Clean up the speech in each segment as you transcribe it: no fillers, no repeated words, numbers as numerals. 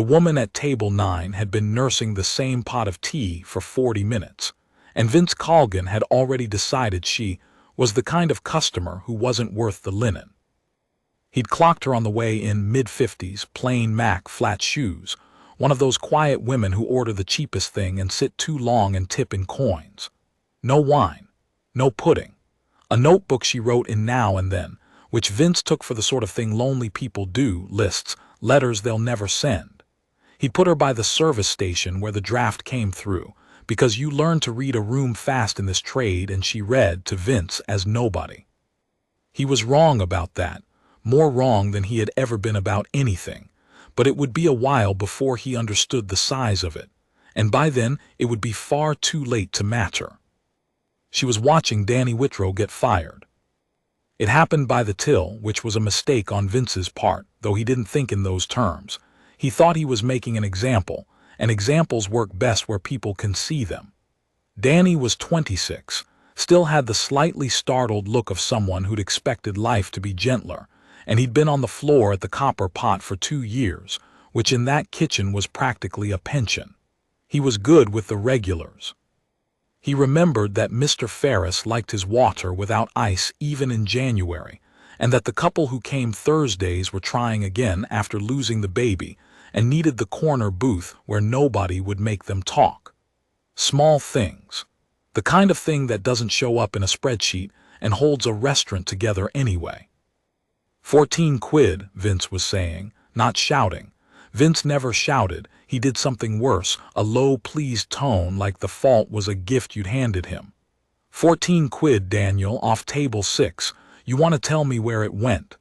The woman at table 9 had been nursing the same pot of tea for 40 minutes, and Vince Colgan had already decided she was the kind of customer who wasn't worth the linen. He'd clocked her on the way in mid-50s, plain Mac flat shoes, one of those quiet women who order the cheapest thing and sit too long and tip in coins. No wine, no pudding. A notebook she wrote in now and then, which Vince took for the sort of thing lonely people do, lists, letters they'll never send. He'd put her by the service station where the draft came through, because you learn to read a room fast in this trade, and she read to Vince as nobody. He was wrong about that, more wrong than he had ever been about anything, but it would be a while before he understood the size of it, and by then it would be far too late to match her. She was watching Danny Whitrow get fired. It happened by the till, which was a mistake on Vince's part, though he didn't think in those terms. He thought he was making an example, and examples work best where people can see them. Danny was 26, still had the slightly startled look of someone who'd expected life to be gentler, and he'd been on the floor at the copper pot for 2 years, which in that kitchen was practically a pension. He was good with the regulars. He remembered that Mr. Ferris liked his water without ice even in January, and that the couple who came Thursdays were trying again after losing the baby and needed the corner booth where nobody would make them talk. Small things. The kind of thing that doesn't show up in a spreadsheet and holds a restaurant together anyway. 14 quid, Vince was saying, not shouting. Vince never shouted. He did something worse, a low, pleased tone like the fault was a gift you'd handed him. 14 quid, Daniel, off table 6. You want to tell me where it went?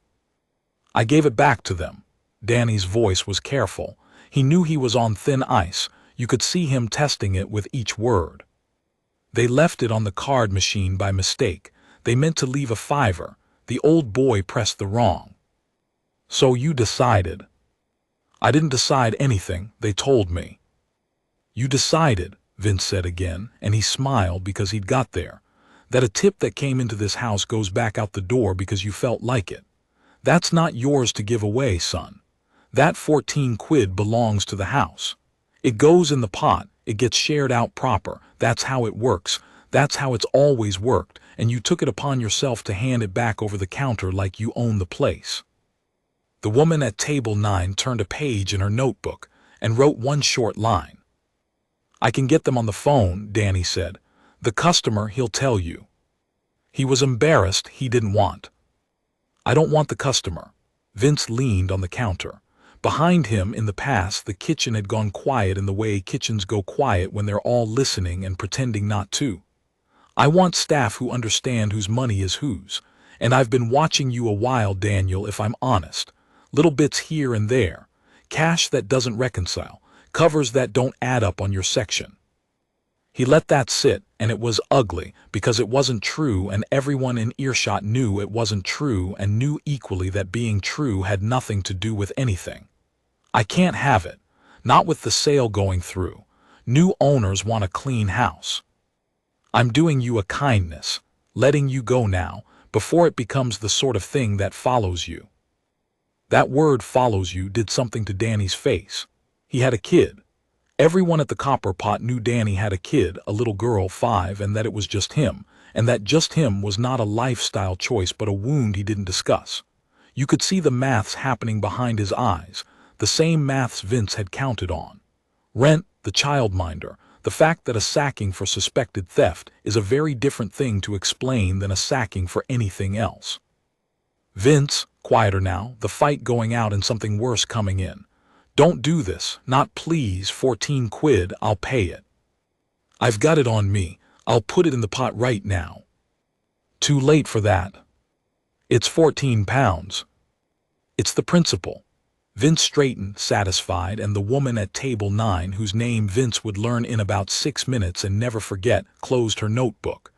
I gave it back to them. Danny's voice was careful. He knew he was on thin ice. You could see him testing it with each word. They left it on the card machine by mistake. They meant to leave a $5. The old boy pressed the wrong. So you decided. I didn't decide anything, they told me. You decided, Vince said again, and he smiled because he'd got there, that a tip that came into this house goes back out the door because you felt like it. That's not yours to give away, son. That 14 quid belongs to the house. It goes in the pot, it gets shared out proper, that's how it works, that's how it's always worked, and you took it upon yourself to hand it back over the counter like you own the place. The woman at table 9 turned a page in her notebook and wrote one short line. I can get them on the phone, Danny said. The customer, he'll tell you. He was embarrassed. He didn't want. I don't want the customer. Vince leaned on the counter. Behind him, in the past, the kitchen had gone quiet in the way kitchens go quiet when they're all listening and pretending not to. I want staff who understand whose money is whose, and I've been watching you a while, Daniel, if I'm honest. Little bits here and there, cash that doesn't reconcile, covers that don't add up on your section. He let that sit, and it was ugly because it wasn't true, and everyone in earshot knew it wasn't true and knew equally that being true had nothing to do with anything. I can't have it, not with the sale going through. New owners want a clean house. I'm doing you a kindness, letting you go now, before it becomes the sort of thing that follows you. That word follows you did something to Danny's face. He had a kid. Everyone at the copper pot knew Danny had a kid, a little girl, 5, and that it was just him, and that just him was not a lifestyle choice but a wound he didn't discuss. You could see the maths happening behind his eyes, the same maths Vince had counted on. Rent, the childminder, the fact that a sacking for suspected theft is a very different thing to explain than a sacking for anything else. Vince, quieter now, the fight going out and something worse coming in. Don't do this, not please, 14 quid, I'll pay it. I've got it on me, I'll put it in the pot right now. Too late for that. It's 14 pounds. It's the principal. Vince straightened, satisfied, and the woman at table 9, whose name Vince would learn in about 6 minutes and never forget, closed her notebook.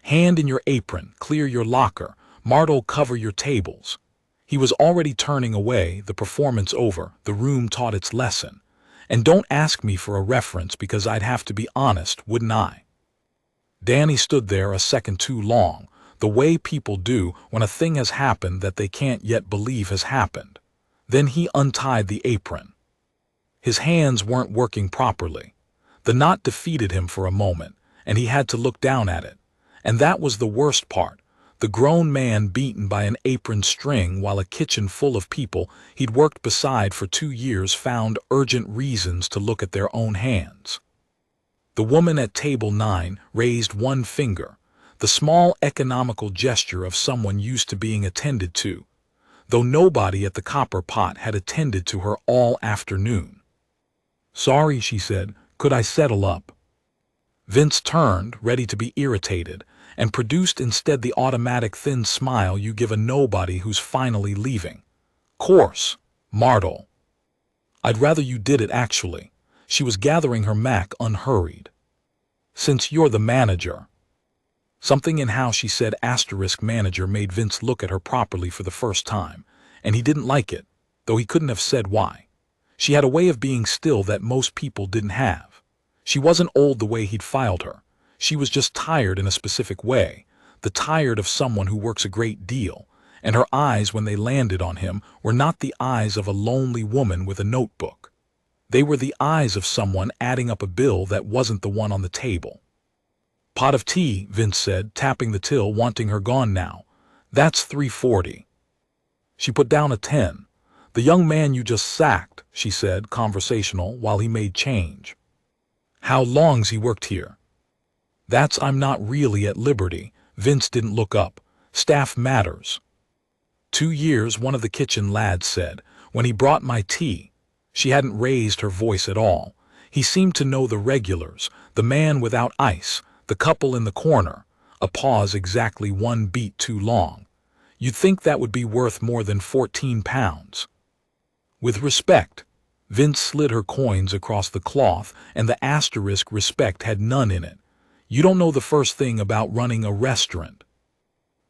Hand in your apron, clear your locker, Mart'll cover your tables. He was already turning away, the performance over, the room taught its lesson. And don't ask me for a reference because I'd have to be honest, wouldn't I? Danny stood there a second too long, the way people do when a thing has happened that they can't yet believe has happened. Then he untied the apron. His hands weren't working properly. The knot defeated him for a moment, and he had to look down at it. And that was the worst part. The grown man beaten by an apron string while a kitchen full of people he'd worked beside for 2 years found urgent reasons to look at their own hands. The woman at table 9 raised one finger, the small economical gesture of someone used to being attended to, though nobody at the copper pot had attended to her all afternoon. "Sorry," she said, "could I settle up?" Vince turned, ready to be irritated, and produced instead the automatic thin smile you give a nobody who's finally leaving. "Course, Martel. I'd rather you did it, actually." She was gathering her Mac unhurried. "Since you're the manager." Something in how she said *manager made Vince look at her properly for the first time, and he didn't like it, though he couldn't have said why. She had a way of being still that most people didn't have. She wasn't old the way he'd filed her. She was just tired in a specific way, the tired of someone who works a great deal, and her eyes when they landed on him were not the eyes of a lonely woman with a notebook. They were the eyes of someone adding up a bill that wasn't the one on the table. "Pot of tea," Vince said, tapping the till, wanting her gone now. "That's $3.40. She put down a 10. "The young man you just sacked," she said, conversational, while he made change. "How long's he worked here?" "I'm not really at liberty." Vince didn't look up. "Staff matters." 2 years, one of the kitchen lads said, when he brought my tea. She hadn't raised her voice at all. He seemed to know the regulars, the man without ice, the couple in the corner. A pause exactly 1 beat too long. "You'd think that would be worth more than £14. "With respect." Vince slid her coins across the cloth, and the asterisk respect had none in it. "You don't know the first thing about running a restaurant."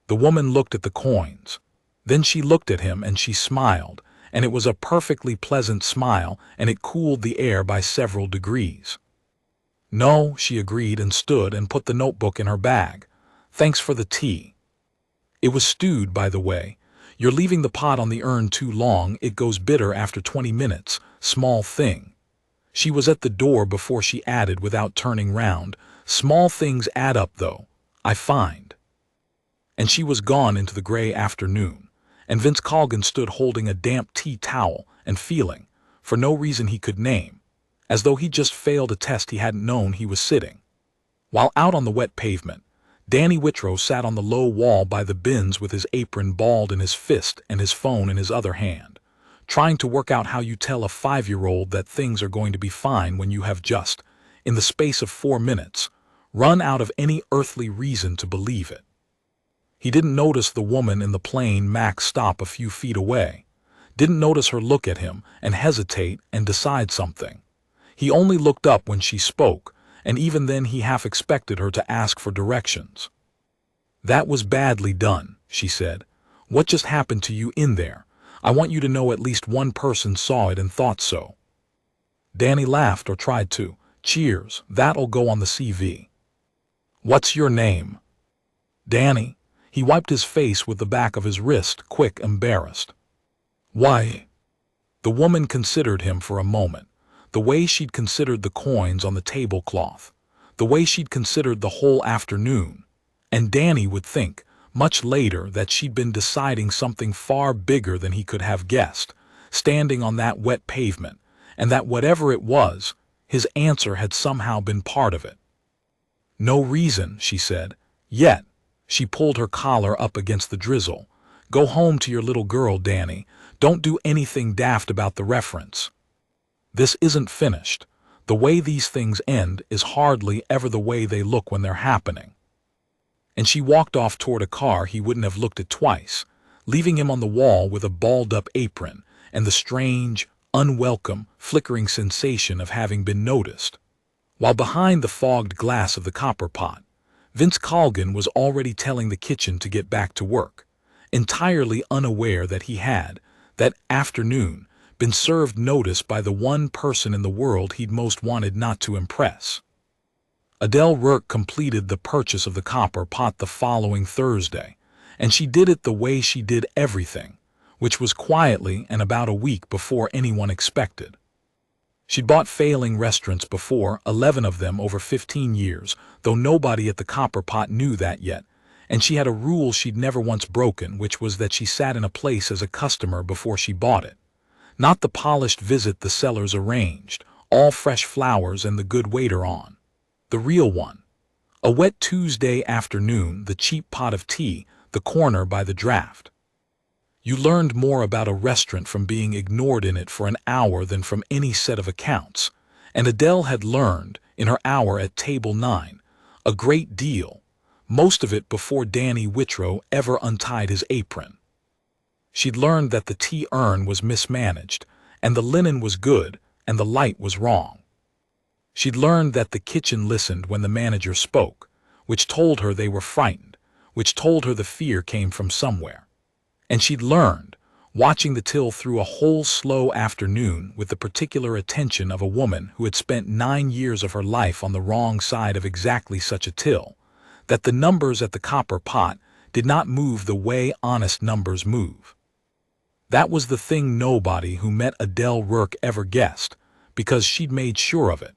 The woman looked at the coins. Then she looked at him and she smiled, and it was a perfectly pleasant smile, and it cooled the air by several degrees. "No," she agreed, and stood and put the notebook in her bag. "Thanks for the tea. It was stewed, by the way. You're leaving the pot on the urn too long. It goes bitter after 20 minutes. Small thing." She was at the door before she added without turning round, "Small things add up, though, I find." And she was gone into the gray afternoon, and Vince Colgan stood holding a damp tea towel and feeling, for no reason he could name, as though he'd just failed a test he hadn't known he was sitting. While out on the wet pavement, Danny Whitrow sat on the low wall by the bins with his apron balled in his fist and his phone in his other hand, trying to work out how you tell a 5-year-old that things are going to be fine when you have just, in the space of 4 minutes, run out of any earthly reason to believe it. He didn't notice the woman in the plain Mac stop a few feet away, didn't notice her look at him and hesitate and decide something. He only looked up when she spoke, and even then he half expected her to ask for directions. "That was badly done," she said. "What just happened to you in there? I want you to know at least one person saw it and thought so." Danny laughed, or tried to. "Cheers, that'll go on the CV. What's your name?" "Danny." He wiped his face with the back of his wrist, quick, embarrassed. "Why?" The woman considered him for a moment. The way she'd considered the coins on the tablecloth, the way she'd considered the whole afternoon, and Danny would think, much later, that she'd been deciding something far bigger than he could have guessed, standing on that wet pavement, and that whatever it was, his answer had somehow been part of it. "No reason," she said. "Yet." She pulled her collar up against the drizzle. "Go home to your little girl, Danny. Don't do anything daft about the reference. This isn't finished. The way these things end is hardly ever the way they look when they're happening." And she walked off toward a car he wouldn't have looked at twice, leaving him on the wall with a balled-up apron and the strange, unwelcome, flickering sensation of having been noticed. While behind the fogged glass of the copper pot, Vince Colgan was already telling the kitchen to get back to work, entirely unaware that he had, that afternoon, been served notice by the one person in the world he'd most wanted not to impress. Adele Rourke completed the purchase of the copper pot the following Thursday, and she did it the way she did everything, which was quietly and about a week before anyone expected. She'd bought failing restaurants before, 11 of them over 15 years, though nobody at the Copper Pot knew that yet, and she had a rule she'd never once broken, which was that she sat in a place as a customer before she bought it. Not the polished visit the sellers arranged, all fresh flowers and the good waiter on. The real one. A wet Tuesday afternoon, the cheap pot of tea, the corner by the draught. You learned more about a restaurant from being ignored in it for an hour than from any set of accounts, and Adele had learned, in her hour at table 9, a great deal, most of it before Danny Whitrow ever untied his apron. She'd learned that the tea urn was mismanaged, and the linen was good, and the light was wrong. She'd learned that the kitchen listened when the manager spoke, which told her they were frightened, which told her the fear came from somewhere. And she'd learned, watching the till through a whole slow afternoon with the particular attention of a woman who had spent 9 years of her life on the wrong side of exactly such a till, that the numbers at the Copper Pot did not move the way honest numbers move. That was the thing nobody who met Adele Rourke ever guessed, because she'd made sure of it.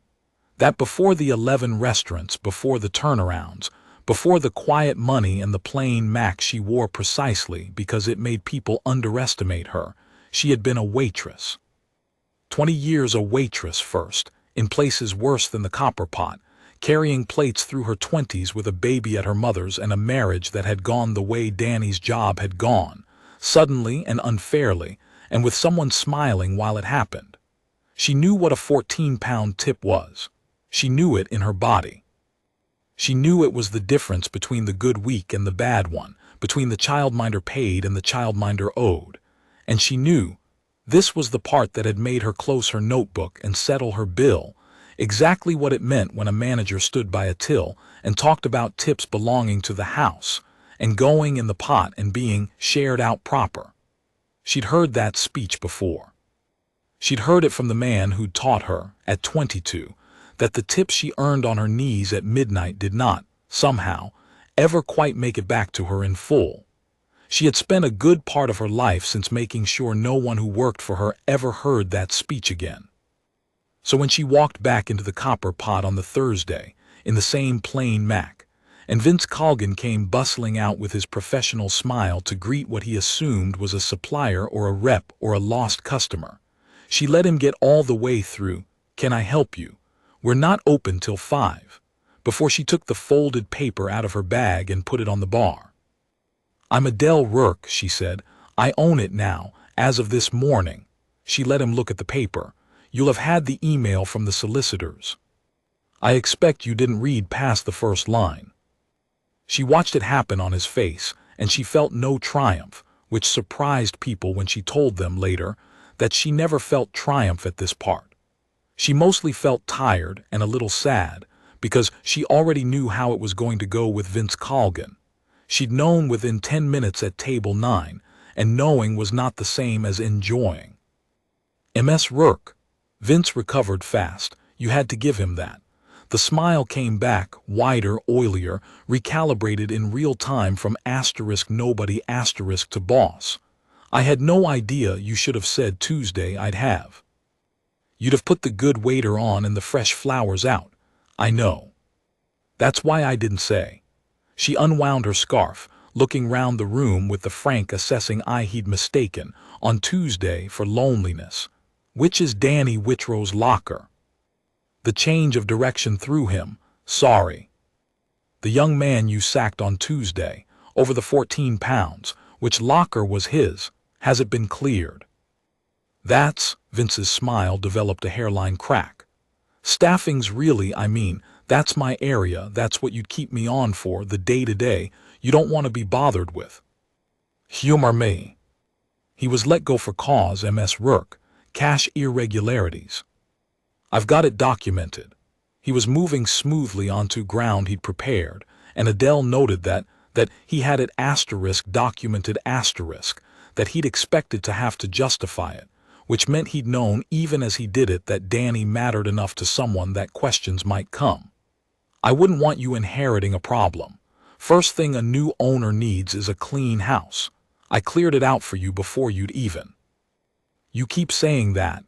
That before the 11 restaurants, before the turnarounds, before the quiet money and the plain Mac she wore precisely because it made people underestimate her, she had been a waitress. 20 years a waitress first, in places worse than the Copper Pot, carrying plates through her 20s with a baby at her mother's and a marriage that had gone the way Danny's job had gone, suddenly and unfairly, and with someone smiling while it happened. She knew what a 14-pound tip was. She knew it in her body. She knew it was the difference between the good week and the bad one, between the childminder paid and the childminder owed. And she knew this was the part that had made her close her notebook and settle her bill, exactly what it meant when a manager stood by a till and talked about tips belonging to the house and going in the pot and being shared out proper. She'd heard that speech before. She'd heard it from the man who'd taught her, at 22, that the tips she earned on her knees at midnight did not, somehow, ever quite make it back to her in full. She had spent a good part of her life since making sure no one who worked for her ever heard that speech again. So when she walked back into the Copper Pot on the Thursday, in the same plain Mac, and Vince Colgan came bustling out with his professional smile to greet what he assumed was a supplier or a rep or a lost customer, she let him get all the way through, "Can I help you? We're not open till 5, before she took the folded paper out of her bag and put it on the bar. "I'm Adele Rourke," she said. "I own it now, as of this morning." She let him look at the paper. "You'll have had the email from the solicitors. I expect you didn't read past the first line." She watched it happen on his face, and she felt no triumph, which surprised people when she told them later that she never felt triumph at this part. She mostly felt tired and a little sad, because she already knew how it was going to go with Vince Colgan. She'd known within 10 minutes at table 9, and knowing was not the same as enjoying. Ms. Rourke. Vince recovered fast. You had to give him that. The smile came back, wider, oilier, recalibrated in real time from *nobody* to boss. "I had no idea you should have said Tuesday. I'd have. You'd have put the good waiter on and the fresh flowers out. I know. That's why I didn't say." She unwound her scarf, looking round the room with the frank assessing eye he'd mistaken, on Tuesday, for loneliness. "Which is Danny Whitrow's locker?" The change of direction threw him. "Sorry. The young man you sacked on Tuesday, over the 14 pounds, which locker was his? Has it been cleared?" "That's," Vince's smile developed a hairline crack. "Staffing's really, that's my area. That's what you'd keep me on for, the day-to-day you don't want to be bothered with." "Humor me." He was let go for cause, Ms. Rourke, cash irregularities. "I've got it documented." He was moving smoothly onto ground he'd prepared, and Adele noted that he had it documented, that he'd expected to have to justify it, which meant he'd known even as he did it that Danny mattered enough to someone that questions might come. "I wouldn't want you inheriting a problem. First thing a new owner needs is a clean house. I cleared it out for you before you'd even." "You keep saying that.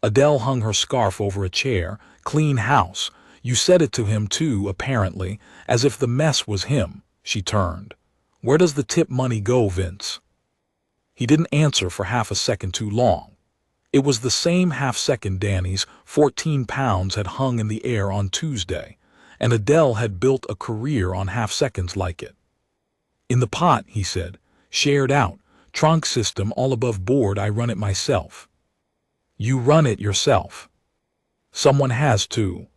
Adele hung her scarf over a chair. Clean house. You said it to him too, apparently, as if the mess was him. She turned. Where does the tip money go, Vince? He didn't answer for half a second too long. It was the same half-second Danny's 14 pounds had hung in the air on Tuesday, and Adele had built a career on half-seconds like it. In the pot, he said, shared out, trunk system all above board. I run it myself. You run it yourself. Someone has to.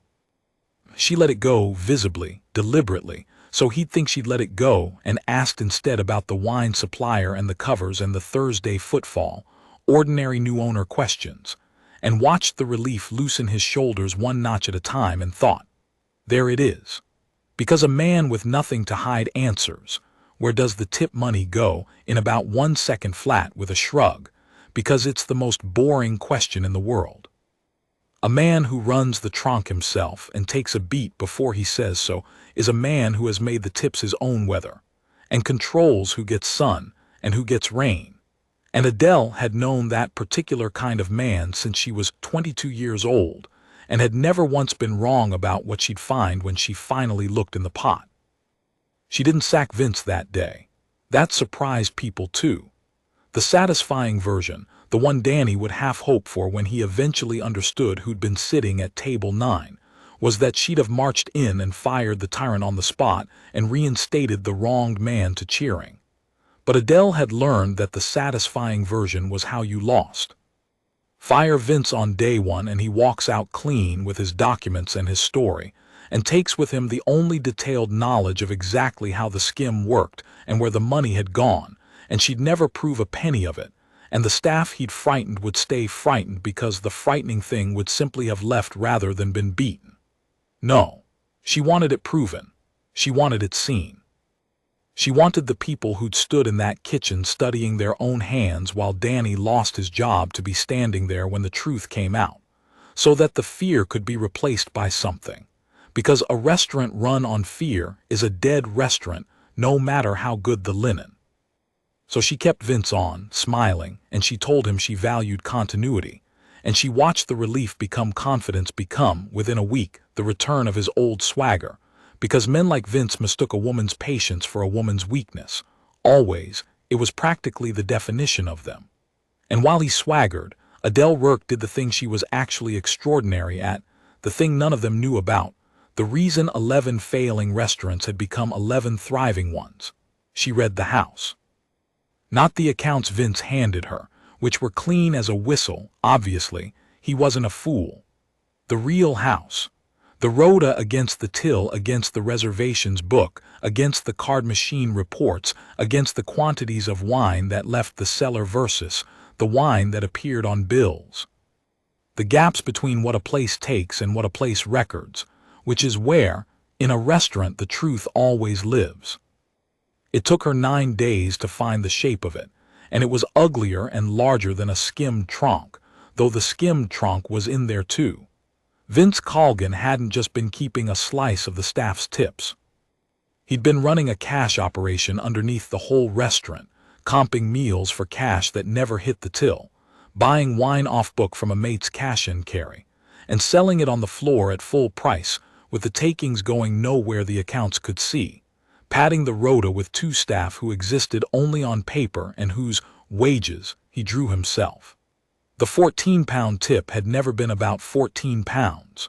She let it go visibly, deliberately, so he'd think she'd let it go, and asked instead about the wine supplier and the covers and the Thursday footfall, ordinary new owner questions, and watched the relief loosen his shoulders one notch at a time and thought, there it is. Because a man with nothing to hide answers, where does the tip money go, in about 1 second flat with a shrug, because it's the most boring question in the world. A man who runs the trunk himself and takes a beat before he says so is a man who has made the tips his own weather, and controls who gets sun and who gets rain. And Adele had known that particular kind of man since she was 22 years old, and had never once been wrong about what she'd find when she finally looked in the pot. She didn't sack Vince that day. That surprised people too. The satisfying version, the one Danny would half hope for when he eventually understood who'd been sitting at table 9, was that she'd have marched in and fired the tyrant on the spot and reinstated the wronged man to cheering. But Adele had learned that the satisfying version was how you lost. Fire Vince on day 1 and he walks out clean with his documents and his story, and takes with him the only detailed knowledge of exactly how the skim worked and where the money had gone, and she'd never prove a penny of it, and the staff he'd frightened would stay frightened because the frightening thing would simply have left rather than been beaten. No, she wanted it proven. She wanted it seen. She wanted the people who'd stood in that kitchen studying their own hands while Danny lost his job to be standing there when the truth came out, so that the fear could be replaced by something. Because a restaurant run on fear is a dead restaurant, no matter how good the linen. So she kept Vince on, smiling, and she told him she valued continuity, and she watched the relief become confidence become, within a week, the return of his old swagger, because men like Vince mistook a woman's patience for a woman's weakness. Always, it was practically the definition of them. And while he swaggered, Adele Rourke did the thing she was actually extraordinary at, the thing none of them knew about, the reason 11 failing restaurants had become 11 thriving ones. She read the house. Not the accounts Vince handed her, which were clean as a whistle. Obviously, he wasn't a fool. The real house. The rota against the till, against the reservations book, against the card machine reports, against the quantities of wine that left the cellar versus the wine that appeared on bills. The gaps between what a place takes and what a place records, which is where, in a restaurant, the truth always lives. It took her 9 days to find the shape of it, and it was uglier and larger than a skimmed trunk, though the skimmed trunk was in there too. Vince Colgan hadn't just been keeping a slice of the staff's tips. He'd been running a cash operation underneath the whole restaurant, comping meals for cash that never hit the till, buying wine off book from a mate's cash and carry, and selling it on the floor at full price, with the takings going nowhere the accounts could see, padding the rota with 2 staff who existed only on paper and whose wages he drew himself. The 14-pound tip had never been about 14 pounds.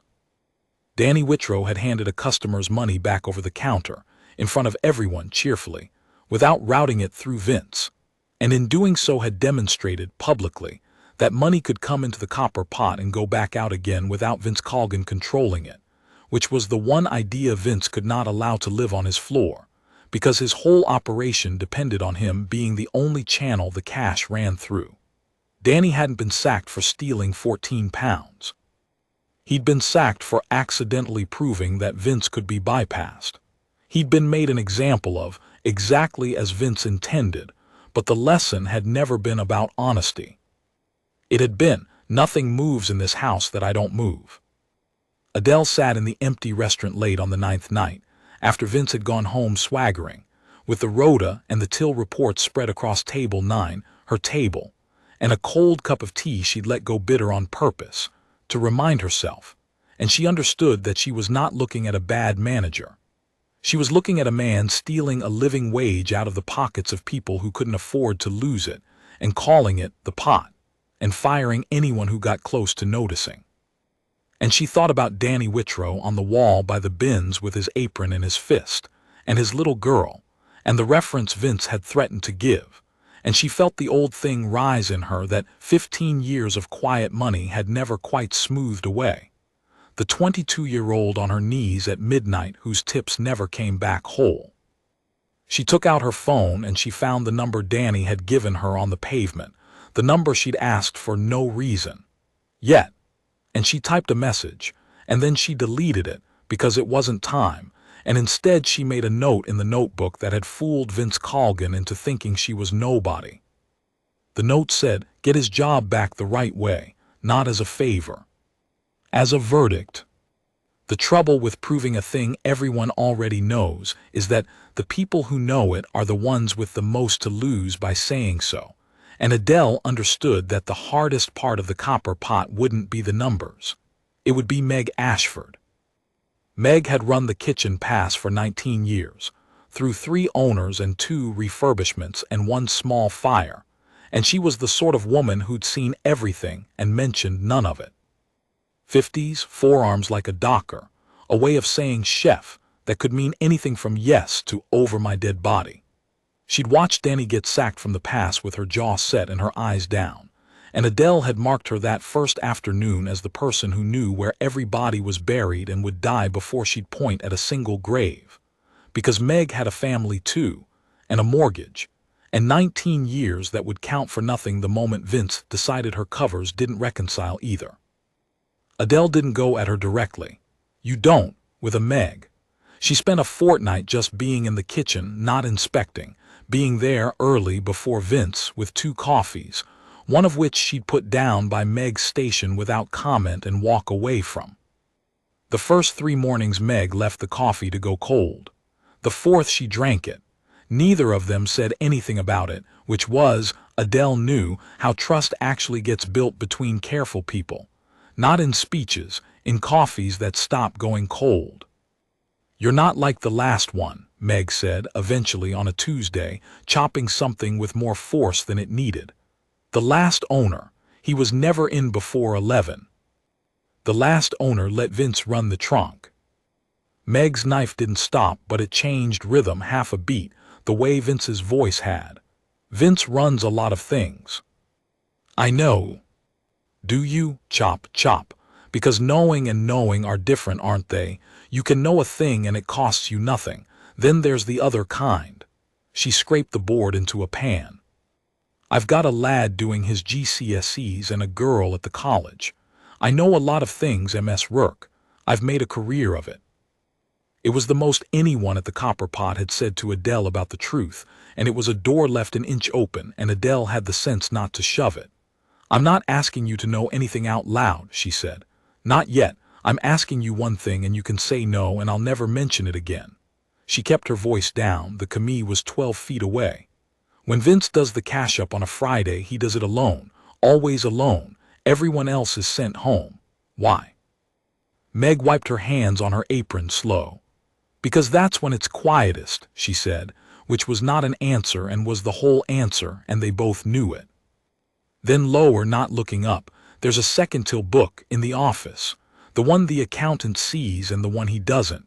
Danny Whitrow had handed a customer's money back over the counter, in front of everyone cheerfully, without routing it through Vince, and in doing so had demonstrated publicly that money could come into the copper pot and go back out again without Vince Colgan controlling it, which was the one idea Vince could not allow to live on his floor, because his whole operation depended on him being the only channel the cash ran through. Danny hadn't been sacked for stealing 14 pounds. He'd been sacked for accidentally proving that Vince could be bypassed. He'd been made an example of, exactly as Vince intended, but the lesson had never been about honesty. It had been, nothing moves in this house that I don't move. Adele sat in the empty restaurant late on the 9th night, after Vince had gone home swaggering, with the rota and the till reports spread across table 9, her table, and a cold cup of tea she'd let go bitter on purpose, to remind herself, and she understood that she was not looking at a bad manager. She was looking at a man stealing a living wage out of the pockets of people who couldn't afford to lose it, and calling it the pot, and firing anyone who got close to noticing. And she thought about Danny Whitrow on the wall by the bins with his apron in his fist, and his little girl, and the reference Vince had threatened to give, and she felt the old thing rise in her that 15 years of quiet money had never quite smoothed away. The 22-year-old on her knees at midnight whose tips never came back whole. She took out her phone and she found the number Danny had given her on the pavement, the number she'd asked for no reason. Yet, and she typed a message, and then she deleted it because it wasn't time, and instead she made a note in the notebook that had fooled Vince Colgan into thinking she was nobody. The note said, "Get his job back the right way, not as a favor. As a verdict." The trouble with proving a thing everyone already knows is that the people who know it are the ones with the most to lose by saying so, and Adele understood that the hardest part of the copper pot wouldn't be the numbers. It would be Meg Ashford. Meg had run the kitchen pass for 19 years, through 3 owners and 2 refurbishments and 1 small fire, and she was the sort of woman who'd seen everything and mentioned none of it. 50s, forearms like a docker, a way of saying chef that could mean anything from yes to over my dead body. She'd watched Danny get sacked from the pass with her jaw set and her eyes down, and Adele had marked her that first afternoon as the person who knew where every body was buried and would die before she'd point at a single grave. Because Meg had a family too, and a mortgage, and 19 years that would count for nothing the moment Vince decided her covers didn't reconcile either. Adele didn't go at her directly. You don't, with a Meg. She spent a fortnight just being in the kitchen, not inspecting, being there early before Vince with 2 coffees, one of which she'd put down by Meg's station without comment and walk away from. The first 3 mornings Meg left the coffee to go cold. The 4th she drank it. Neither of them said anything about it, which was, Adele knew, how trust actually gets built between careful people. Not in speeches, in coffees that stop going cold. "You're not like the last one," Meg said, eventually on a Tuesday, chopping something with more force than it needed. "The last owner, he was never in before 11. The last owner let Vince run the trunk." Meg's knife didn't stop, but it changed rhythm half a beat, the way Vince's voice had. "Vince runs a lot of things." "I know." "Do you?" Chop, chop. "Because knowing and knowing are different, aren't they? You can know a thing and it costs you nothing. Then there's the other kind." She scraped the board into a pan. "I've got a lad doing his GCSEs and a girl at the college. I know a lot of things, Ms. Rourke. I've made a career of it." It was the most anyone at the Copper Pot had said to Adele about the truth, and it was a door left an inch open, and Adele had the sense not to shove it. "I'm not asking you to know anything out loud," she said. "Not yet. I'm asking you one thing and you can say no and I'll never mention it again." She kept her voice down. The commis was 12 feet away. "When Vince does the cash up on a Friday, he does it alone. Always alone. Everyone else is sent home. Why?" Meg wiped her hands on her apron slow. "Because that's when it's quietest," she said, which was not an answer and was the whole answer, and they both knew it. Then lower, not looking up, "There's a second till book in the office. The one the accountant sees and the one he doesn't."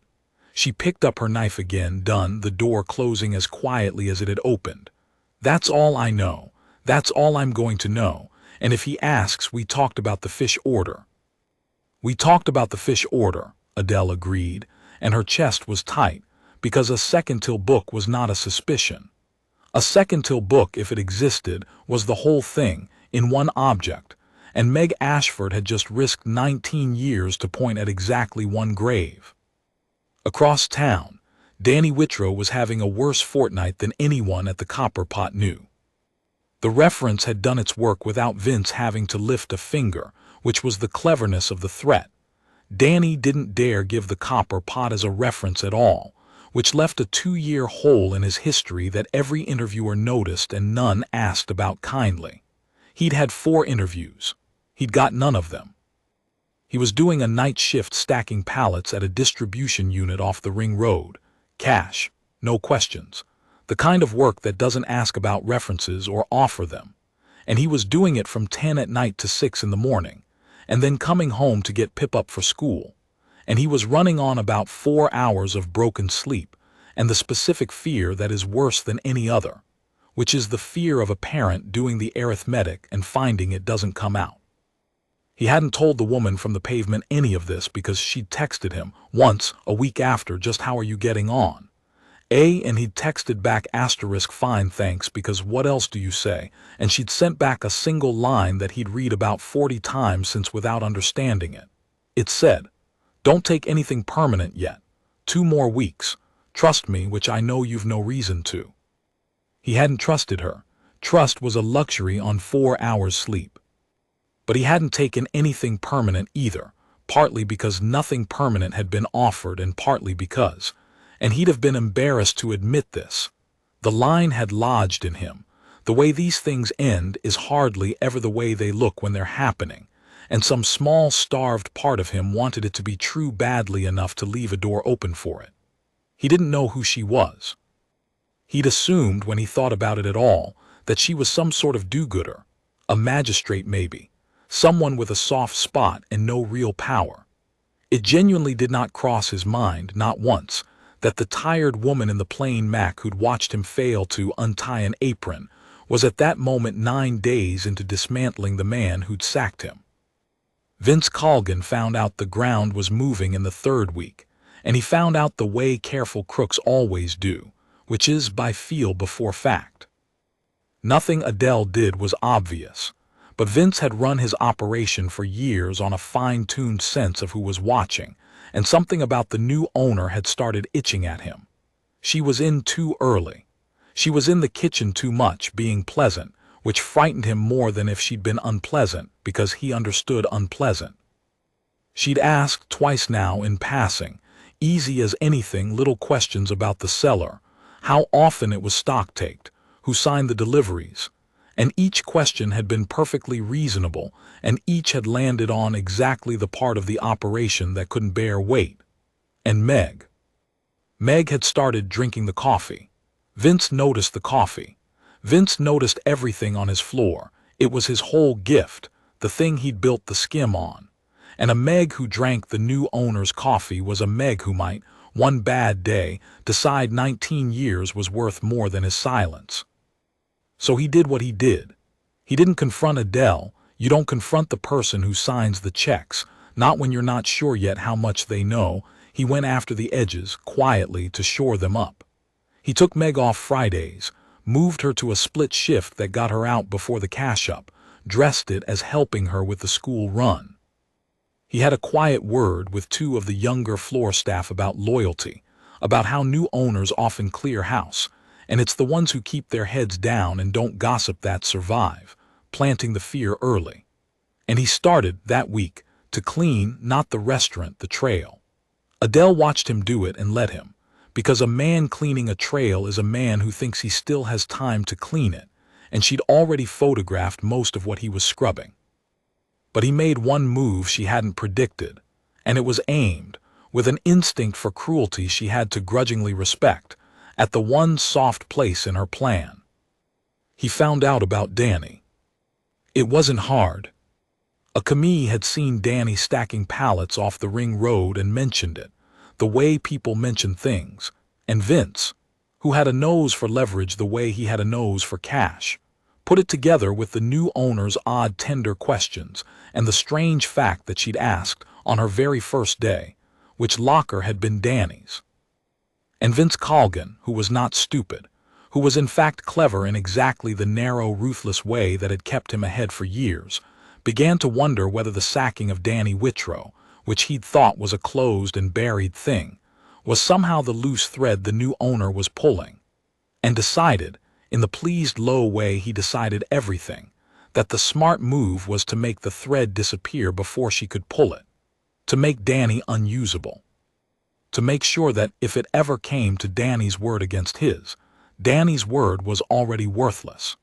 She picked up her knife again, done, the door closing as quietly as it had opened. "That's all I know. That's all I'm going to know. And if he asks, we talked about the fish order." "We talked about the fish order," Adele agreed, and her chest was tight, because a second till book was not a suspicion. A second till book, if it existed, was the whole thing, in one object, and Meg Ashford had just risked 19 years to point at exactly one grave. Across town, Danny Whitrow was having a worse fortnight than anyone at the Copper Pot knew. The reference had done its work without Vince having to lift a finger, which was the cleverness of the threat. Danny didn't dare give the Copper Pot as a reference at all, which left a 2-year hole in his history that every interviewer noticed and none asked about kindly. He'd had 4 interviews. He'd got none of them. He was doing a night shift stacking pallets at a distribution unit off the Ring Road. Cash, no questions. The kind of work that doesn't ask about references or offer them. And he was doing it from 10 at night to 6 in the morning, and then coming home to get Pip up for school. And he was running on about 4 hours of broken sleep, and the specific fear that is worse than any other, which is the fear of a parent doing the arithmetic and finding it doesn't come out. He hadn't told the woman from the pavement any of this because she'd texted him once a week after, just how are you getting on? And he'd texted back *fine thanks, because what else do you say? And she'd sent back a single line that he'd read about 40 times since without understanding it. It said, don't take anything permanent yet. 2 more weeks. Trust me, which I know you've no reason to. He hadn't trusted her. Trust was a luxury on 4 hours sleep. But he hadn't taken anything permanent either, partly because nothing permanent had been offered and partly because, and he'd have been embarrassed to admit this, the line had lodged in him. The way these things end is hardly ever the way they look when they're happening, and some small starved part of him wanted it to be true badly enough to leave a door open for it. He didn't know who she was. He'd assumed, when he thought about it at all, that she was some sort of do-gooder, a magistrate maybe, someone with a soft spot and no real power. It genuinely did not cross his mind, not once, that the tired woman in the plain Mac who'd watched him fail to untie an apron was at that moment 9 days into dismantling the man who'd sacked him. Vince Colgan found out the ground was moving in the 3rd week, and he found out the way careful crooks always do, which is by feel before fact. Nothing Adele did was obvious, but Vince had run his operation for years on a fine-tuned sense of who was watching, and something about the new owner had started itching at him. She was in too early. She was in the kitchen too much, being pleasant, which frightened him more than if she'd been unpleasant, because he understood unpleasant. She'd asked twice now in passing, easy as anything, little questions about the cellar, how often it was stock-taked, who signed the deliveries, and each question had been perfectly reasonable, and each had landed on exactly the part of the operation that couldn't bear weight. And Meg had started drinking the coffee. Vince noticed the coffee. Vince noticed everything on his floor. It was his whole gift, the thing he'd built the skim on. And a Meg who drank the new owner's coffee was a Meg who might, one bad day, decide 19 years was worth more than his silence. So he did what he did. He didn't confront Adele. You don't confront the person who signs the checks, not when you're not sure yet how much they know. He went after the edges, quietly, to shore them up. He took Meg off Fridays, moved her to a split shift that got her out before the cash-up, dressed it as helping her with the school run. He had a quiet word with 2 of the younger floor staff about loyalty, about how new owners often clear house, and it's the ones who keep their heads down and don't gossip that survive, planting the fear early. And he started, that week, to clean, not the restaurant, the trail. Adele watched him do it and let him, because a man cleaning a trail is a man who thinks he still has time to clean it, and she'd already photographed most of what he was scrubbing. But he made one move she hadn't predicted, and it was aimed, with an instinct for cruelty she had to grudgingly respect, at the one soft place in her plan. He found out about Danny. It wasn't hard. A commie had seen Danny stacking pallets off the Ring Road and mentioned it, the way people mention things, and Vince, who had a nose for leverage the way he had a nose for cash, put it together with the new owner's odd tender questions and the strange fact that she'd asked, on her very first day, which locker had been Danny's. And Vince Colgan, who was not stupid, who was in fact clever in exactly the narrow, ruthless way that had kept him ahead for years, began to wonder whether the sacking of Danny Whitrow, which he'd thought was a closed and buried thing, was somehow the loose thread the new owner was pulling, and decided, in the pleased low way he decided everything, that the smart move was to make the thread disappear before she could pull it, to make Danny unusable, to make sure that if it ever came to Danny's word against his, Danny's word was already worthless.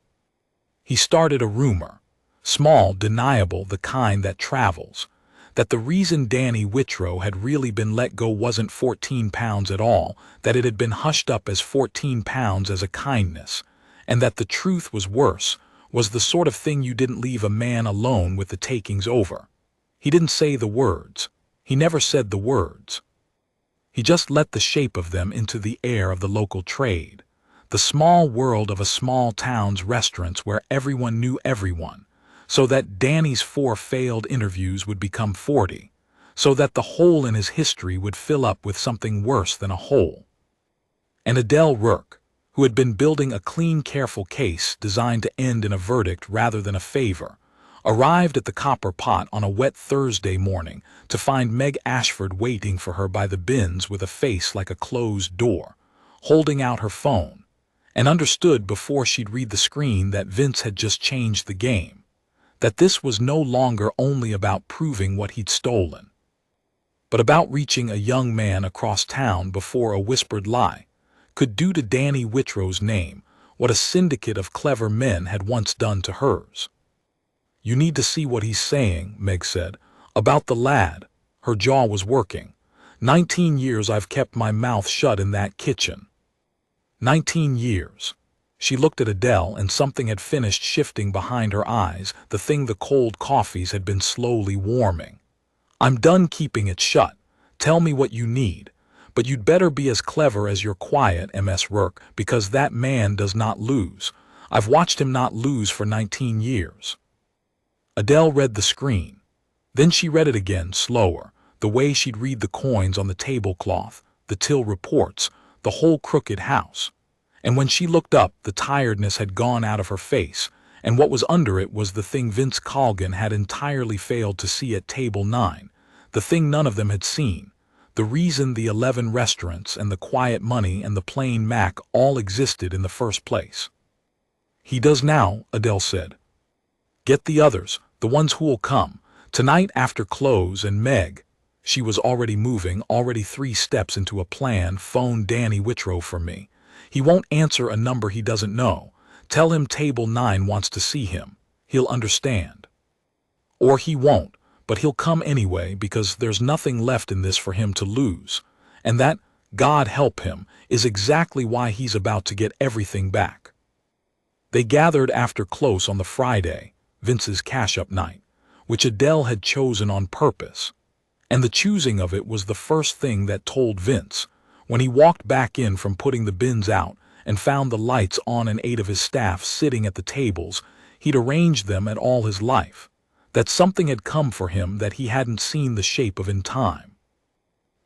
He started a rumor. Small, deniable, the kind that travels. That the reason Danny Whitrow had really been let go wasn't 14 pounds at all, that it had been hushed up as 14 pounds as a kindness, and that the truth was worse, was the sort of thing you didn't leave a man alone with the takings over. He didn't say the words. He never said the words. He just let the shape of them into the air of the local trade, the small world of a small town's restaurants where everyone knew everyone, so that Danny's 4 failed interviews would become 40, so that the hole in his history would fill up with something worse than a hole. And Adele Rourke, who had been building a clean, careful case designed to end in a verdict rather than a favor, arrived at the Copper Pot on a wet Thursday morning to find Meg Ashford waiting for her by the bins with a face like a closed door, holding out her phone, and understood before she'd read the screen that Vince had just changed the game, that this was no longer only about proving what he'd stolen, but about reaching a young man across town before a whispered lie could do to Danny Whitrow's name what a syndicate of clever men had once done to hers. "You need to see what he's saying," Meg said, "about the lad." Her jaw was working. 19 years I've kept my mouth shut in that kitchen. 19 years. She looked at Adele and something had finished shifting behind her eyes, the thing the cold coffees had been slowly warming. "I'm done keeping it shut. Tell me what you need. But you'd better be as clever as you're quiet, Ms. Rourke, because that man does not lose. I've watched him not lose for 19 years. Adele read the screen. Then she read it again, slower, the way she'd read the coins on the tablecloth, the till reports, the whole crooked house. And when she looked up, the tiredness had gone out of her face, and what was under it was the thing Vince Colgan had entirely failed to see at table 9, the thing none of them had seen, the reason the 11 restaurants and the quiet money and the plain Mac all existed in the first place. "He does now," Adele said. "Get the others, the ones who'll come, tonight after close, and Meg," she was already moving, already 3 steps into a plan, "phone Danny Whitrow for me. He won't answer a number he doesn't know. Tell him table 9 wants to see him. He'll understand. Or he won't, but he'll come anyway because there's nothing left in this for him to lose. And that, God help him, is exactly why he's about to get everything back." They gathered after close on the Friday, Vince's cash-up night, which Adele had chosen on purpose. And the choosing of it was the first thing that told Vince, when he walked back in from putting the bins out and found the lights on and 8 of his staff sitting at the tables he'd arranged them at all his life, that something had come for him that he hadn't seen the shape of in time.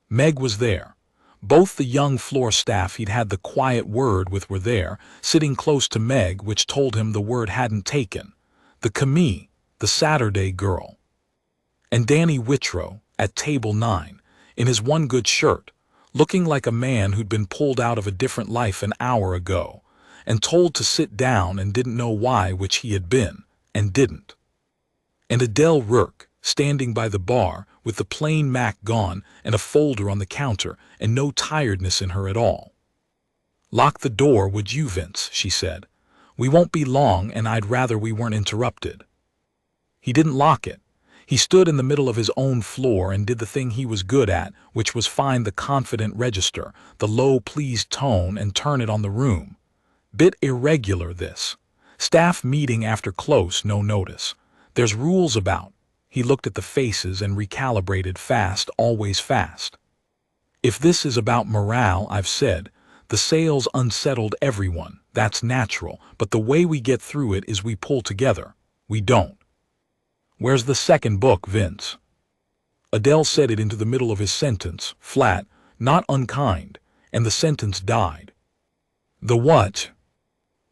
Meg was there. Both the young floor staff he'd had the quiet word with were there, sitting close to Meg, which told him the word hadn't taken. The commis, the Saturday girl. And Danny Whitrow, at table 9, in his one good shirt, looking like a man who'd been pulled out of a different life an hour ago, and told to sit down and didn't know why, which he had been, and didn't. And Adele Rourke, standing by the bar, with the plain Mac gone and a folder on the counter, and no tiredness in her at all. "Lock the door, would you, Vince?" she said. "We won't be long, and I'd rather we weren't interrupted." He didn't lock it. He stood in the middle of his own floor and did the thing he was good at, which was find the confident register, the low, pleased tone, and turn it on the room. Bit irregular, this. Staff meeting after close, no notice. There's rules about. He looked at the faces and recalibrated fast, always fast. "If this is about morale, I've said, the sales unsettled everyone, that's natural, but the way we get through it is we pull together. We don't." "Where's the second book, Vince?" Adele said it into the middle of his sentence, flat, not unkind, and the sentence died. "The what?"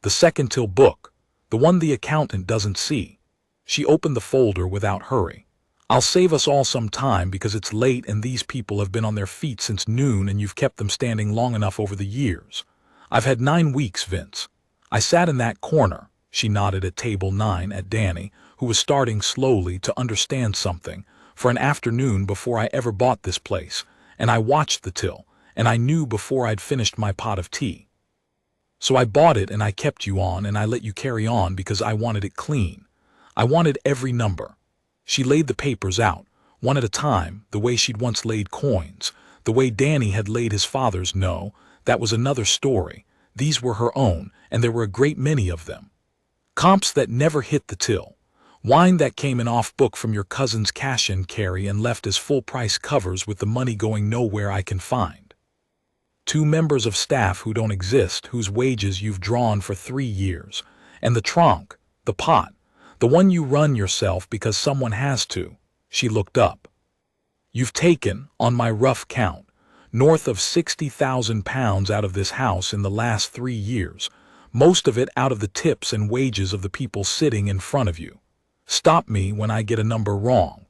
"The second till book, the one the accountant doesn't see." She opened the folder without hurry. "I'll save us all some time because it's late and these people have been on their feet since noon and you've kept them standing long enough over the years. I've had 9 weeks, Vince. I sat in that corner," she nodded at table 9 at Danny, who was starting slowly to understand something, "for an afternoon before I ever bought this place, and I watched the till, and I knew before I'd finished my pot of tea. So I bought it and I kept you on and I let you carry on because I wanted it clean. I wanted every number. She laid the papers out, one at a time, the way she'd once laid coins, the way Danny had laid his father's. No, that was another story. These were her own, and there were a great many of them. Comps that never hit the till. Wine that came in off book from your cousin's cash and carry and left as full price covers with the money going nowhere I can find. 2 members of staff who don't exist, whose wages you've drawn for 3 years. And the trunk, the pot, the one you run yourself because someone has to. She looked up. You've taken, on my rough count, north of £60,000 out of this house in the last 3 years, most of it out of the tips and wages of the people sitting in front of you. Stop me when I get a number wrong.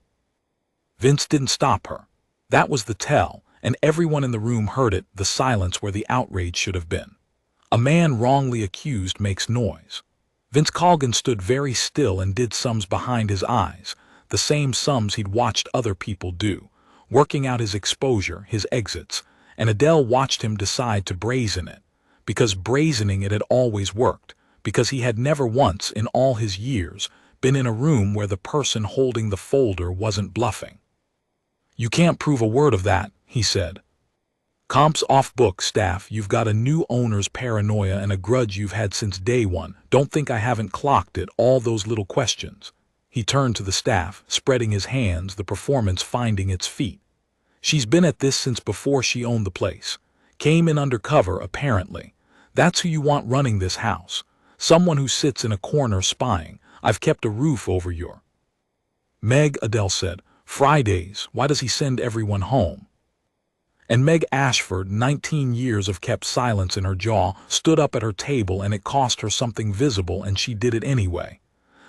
Vince didn't stop her. That was the tell, and everyone in the room heard it, the silence where the outrage should have been. A man wrongly accused makes noise. Vince Colgan stood very still and did sums behind his eyes, the same sums he'd watched other people do, working out his exposure, his exits, and Adele watched him decide to brazen it, because brazening it had always worked, because he had never once in all his years been in a room where the person holding the folder wasn't bluffing. You can't prove a word of that, he said. Comps off book, staff, you've got a new owner's paranoia and a grudge you've had since day one. Don't think I haven't clocked it, all those little questions. He turned to the staff, spreading his hands, the performance finding its feet. She's been at this since before she owned the place. Came in undercover, apparently. That's who you want running this house. Someone who sits in a corner spying. I've kept a roof over your... Meg, Adele said. Fridays, why does he send everyone home? And Meg Ashford, 19 years of kept silence in her jaw, stood up at her table, and it cost her something visible and she did it anyway.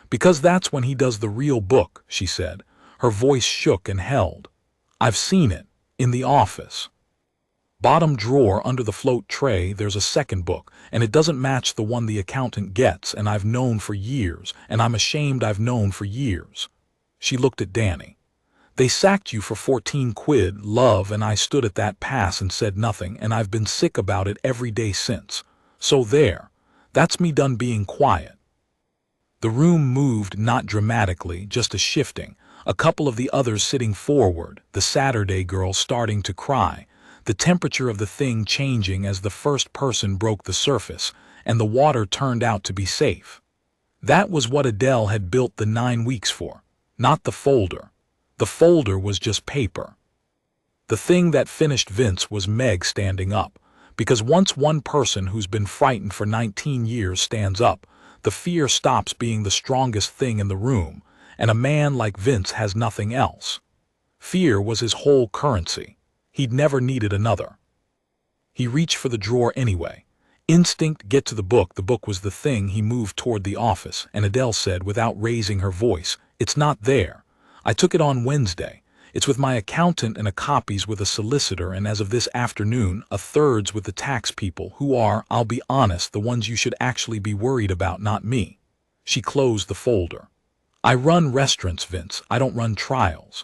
Because that's when he does the real book, she said. Her voice shook and held. I've seen it. In the office. Bottom drawer under the float tray there's a second book, and it doesn't match the one the accountant gets, and I've known for years, and I'm ashamed I've known for years. She looked at Danny. They sacked you for 14 quid, love, and I stood at that pass and said nothing, and I've been sick about it every day since. So there. That's me done being quiet. The room moved, not dramatically, just a shifting, a couple of the others sitting forward, the Saturday girl starting to cry, the temperature of the thing changing as the first person broke the surface, and the water turned out to be safe. That was what Adele had built the 9 weeks for, not the folder. The folder was just paper. The thing that finished Vince was Meg standing up, because once one person who's been frightened for 19 years stands up, the fear stops being the strongest thing in the room, and a man like Vince has nothing else. Fear was his whole currency. He'd never needed another. He reached for the drawer anyway. Instinct, get to the book. The book was the thing. He moved toward the office, and Adele said without raising her voice, It's not there. I took it on Wednesday. It's with my accountant and a copy's with a solicitor, and as of this afternoon, a third's with the tax people, who are, I'll be honest, the ones you should actually be worried about, not me. She closed the folder. I run restaurants, Vince. I don't run trials.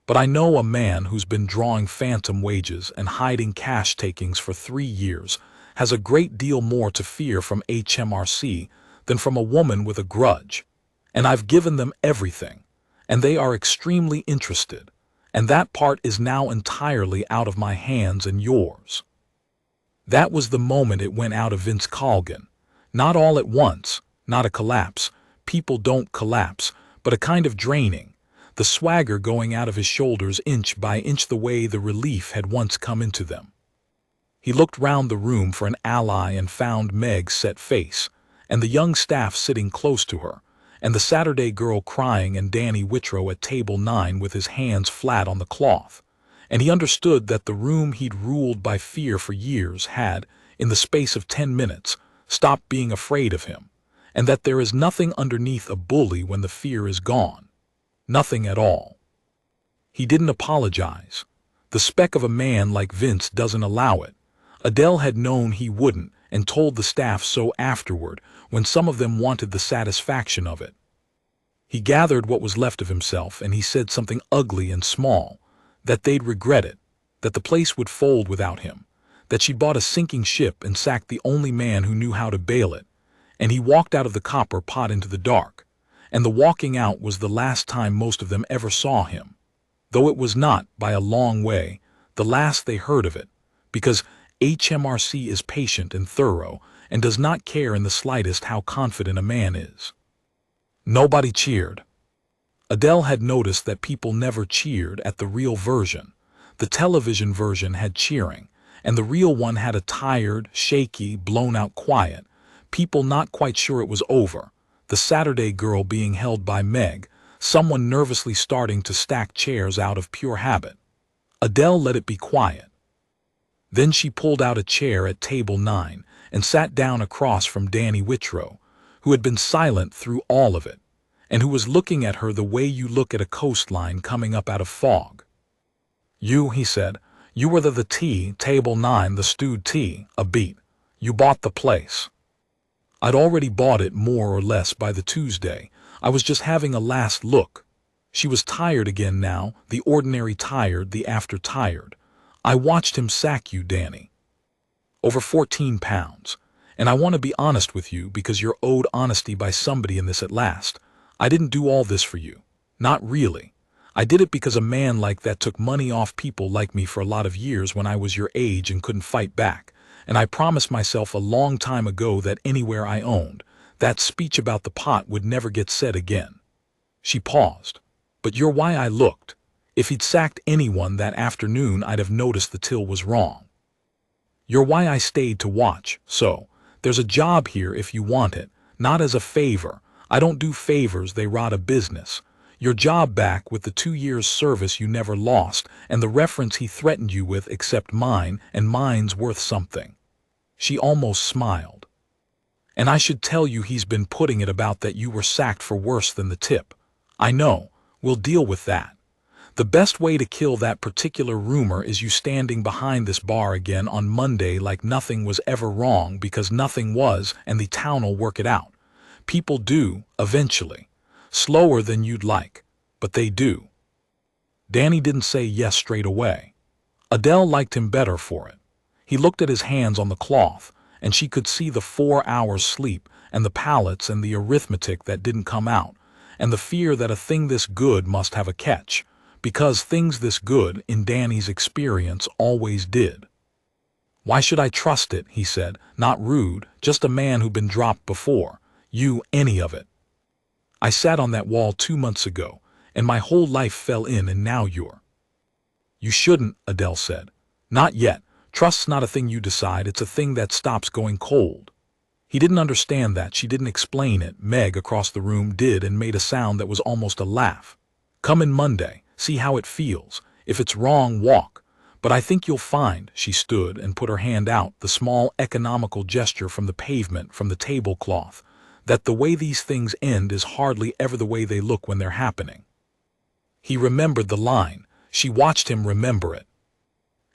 But I know a man who's been drawing phantom wages and hiding cash takings for 3 years has a great deal more to fear from HMRC than from a woman with a grudge. And I've given them everything, and they are extremely interested, and that part is now entirely out of my hands and yours. That was the moment it went out of Vince Colgan. Not all at once, not a collapse. People don't collapse, but a kind of draining. The swagger going out of his shoulders inch by inch the way the relief had once come into them. He looked round the room for an ally and found Meg's set face, and the young staff sitting close to her, and the Saturday girl crying, and Danny Whitrow at table 9 with his hands flat on the cloth. And he understood that the room he'd ruled by fear for years had, in the space of 10 minutes, stopped being afraid of him, and that there is nothing underneath a bully when the fear is gone. Nothing at all. He didn't apologize. The spec of a man like Vince doesn't allow it. Adele had known he wouldn't, and told the staff so afterward, when some of them wanted the satisfaction of it. He gathered what was left of himself, and he said something ugly and small, that they'd regret it, that the place would fold without him, that she'd bought a sinking ship and sacked the only man who knew how to bail it, and he walked out of the copper pot into the dark, and the walking out was the last time most of them ever saw him. Though it was not, by a long way, the last they heard of it, because HMRC is patient and thorough and does not care in the slightest how confident a man is. Nobody cheered. Adele had noticed that people never cheered at the real version. The television version had cheering, and the real one had a tired, shaky, blown-out quiet, people not quite sure it was over, the Saturday girl being held by Meg, someone nervously starting to stack chairs out of pure habit. Adele let it be quiet. Then she pulled out a chair at table 9 and sat down across from Danny Whitrow, who had been silent through all of it, and who was looking at her the way you look at a coastline coming up out of fog. "You," he said, "you were the tea, table 9, the stewed tea, a beat. You bought the place." "I'd already bought it more or less by the Tuesday. I was just having a last look." She was tired again now, the ordinary tired, the after tired. "I watched him sack you, Danny. Over 14 pounds. And I want to be honest with you because you're owed honesty by somebody in this at last. I didn't do all this for you. Not really. I did it because a man like that took money off people like me for a lot of years when I was your age and couldn't fight back. And I promised myself a long time ago that anywhere I owned, that speech about the pot would never get said again." She paused. "But you're why I looked. If he'd sacked anyone that afternoon, I'd have noticed the till was wrong. You're why I stayed to watch, so there's a job here if you want it, not as a favor. I don't do favors, they rot a business. Your job back with the 2 years service you never lost, and the reference he threatened you with except mine, and mine's worth something." She almost smiled. "And I should tell you he's been putting it about that you were sacked for worse than the tip. I know, we'll deal with that. The best way to kill that particular rumor is you standing behind this bar again on Monday like nothing was ever wrong because nothing was, and the town'll work it out. People do, eventually. Slower than you'd like, but they do." Danny didn't say yes straight away. Adele liked him better for it. He looked at his hands on the cloth, and she could see the 4 hours sleep and the pallets and the arithmetic that didn't come out, and the fear that a thing this good must have a catch, because things this good, in Danny's experience, always did. "Why should I trust it?" he said, not rude, just a man who'd been dropped before. "You, any of it. I sat on that wall 2 months ago, and my whole life fell in, and now you're—" "You shouldn't," Adele said. "Not yet. Trust's not a thing you decide, it's a thing that stops going cold." He didn't understand that. She didn't explain it. Meg across the room did, and made a sound that was almost a laugh. "Come in Monday. See how it feels. If it's wrong, walk. But I think you'll find," she stood and put her hand out, the small economical gesture from the pavement, from the tablecloth, "that the way these things end is hardly ever the way they look when they're happening." He remembered the line. She watched him remember it.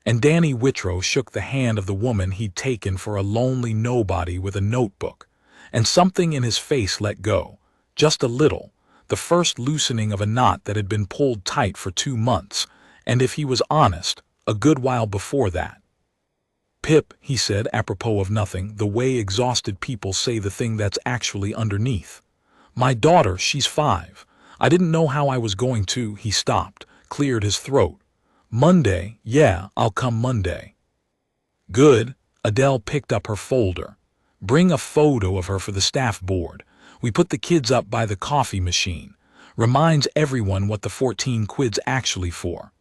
And Danny Whitrow shook the hand of the woman he'd taken for a lonely nobody with a notebook, and something in his face let go, just a little, the first loosening of a knot that had been pulled tight for 2 months, and if he was honest, a good while before that. "Pip," he said, apropos of nothing, the way exhausted people say the thing that's actually underneath. "My daughter, she's 5. I didn't know how I was going to—" He stopped, cleared his throat. "Monday, yeah, I'll come Monday." "Good." Adele picked up her folder. "Bring a photo of her for the staff board. We put the kids up by the coffee machine. Reminds everyone what the 14 quid's actually for."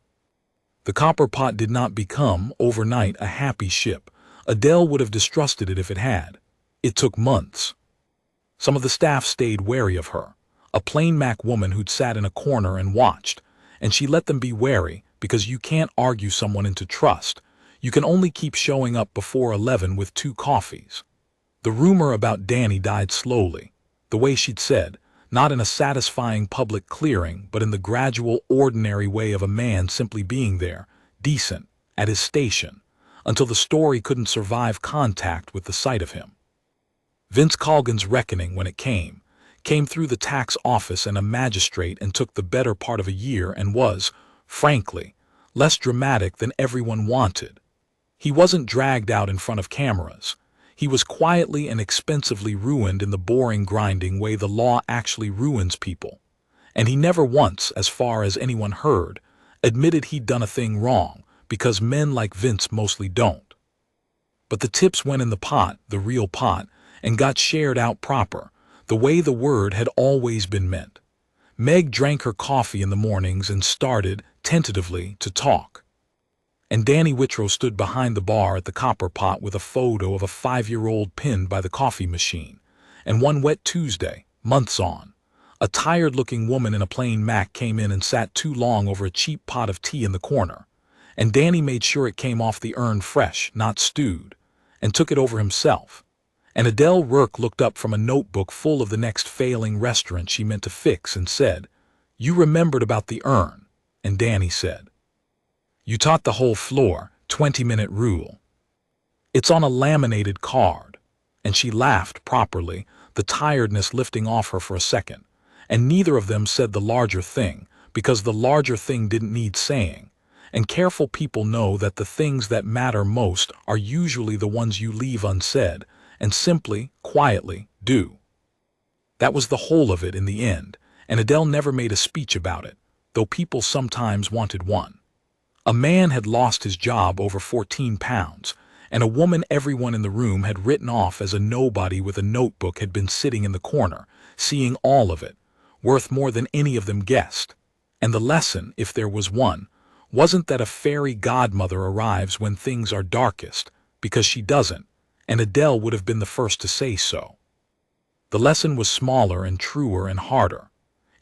The copper pot did not become, overnight, a happy ship. Adele would have distrusted it if it had. It took months. Some of the staff stayed wary of her. A plain Mac woman who'd sat in a corner and watched, and she let them be wary because you can't argue someone into trust. You can only keep showing up before 11 with 2 coffees. The rumor about Danny died slowly, the way she'd said, not in a satisfying public clearing, but in the gradual, ordinary way of a man simply being there, decent, at his station, until the story couldn't survive contact with the sight of him. Vince Colgan's reckoning, when it came through the tax office and a magistrate, and took the better part of a year, and was, frankly, less dramatic than everyone wanted. He wasn't dragged out in front of cameras. He was quietly and expensively ruined in the boring, grinding way the law actually ruins people. And he never once, as far as anyone heard, admitted he'd done a thing wrong, because men like Vince mostly don't. But the tips went in the pot, the real pot, and got shared out proper, the way the word had always been meant. Meg drank her coffee in the mornings and started, tentatively, to talk. And Danny Whitrow stood behind the bar at the copper pot with a photo of a 5-year-old pinned by the coffee machine. And one wet Tuesday, months on, a tired-looking woman in a plain Mac came in and sat too long over a cheap pot of tea in the corner. And Danny made sure it came off the urn fresh, not stewed, and took it over himself. And Adele Rourke looked up from a notebook full of the next failing restaurant she meant to fix and said, "You remembered about the urn." And Danny said, "You taught the whole floor, 20-minute rule. It's on a laminated card." And she laughed properly, the tiredness lifting off her for a second. And neither of them said the larger thing, because the larger thing didn't need saying. And careful people know that the things that matter most are usually the ones you leave unsaid, and simply, quietly, do. That was the whole of it in the end, and Adele never made a speech about it, though people sometimes wanted one. A man had lost his job over 14 pounds, and a woman everyone in the room had written off as a nobody with a notebook had been sitting in the corner, seeing all of it, worth more than any of them guessed. And the lesson, if there was one, wasn't that a fairy godmother arrives when things are darkest, because she doesn't, and Adele would have been the first to say so. The lesson was smaller and truer and harder.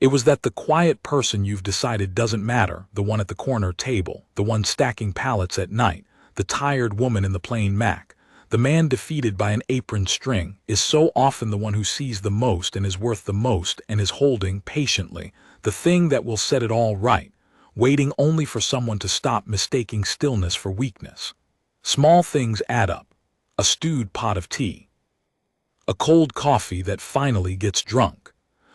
It was that the quiet person you've decided doesn't matter, the one at the corner table, the one stacking pallets at night, the tired woman in the plain Mac, the man defeated by an apron string, is so often the one who sees the most and is worth the most and is holding, patiently, the thing that will set it all right, waiting only for someone to stop mistaking stillness for weakness. Small things add up. A stewed pot of tea. A cold coffee that finally gets drunk.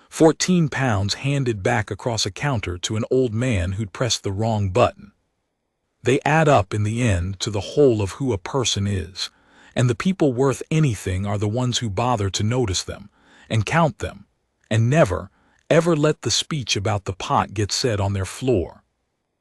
14 pounds handed back across a counter to an old man who'd pressed the wrong button. They add up in the end to the whole of who a person is, and the people worth anything are the ones who bother to notice them, and count them, and never, ever let the speech about the pot get said on their floor.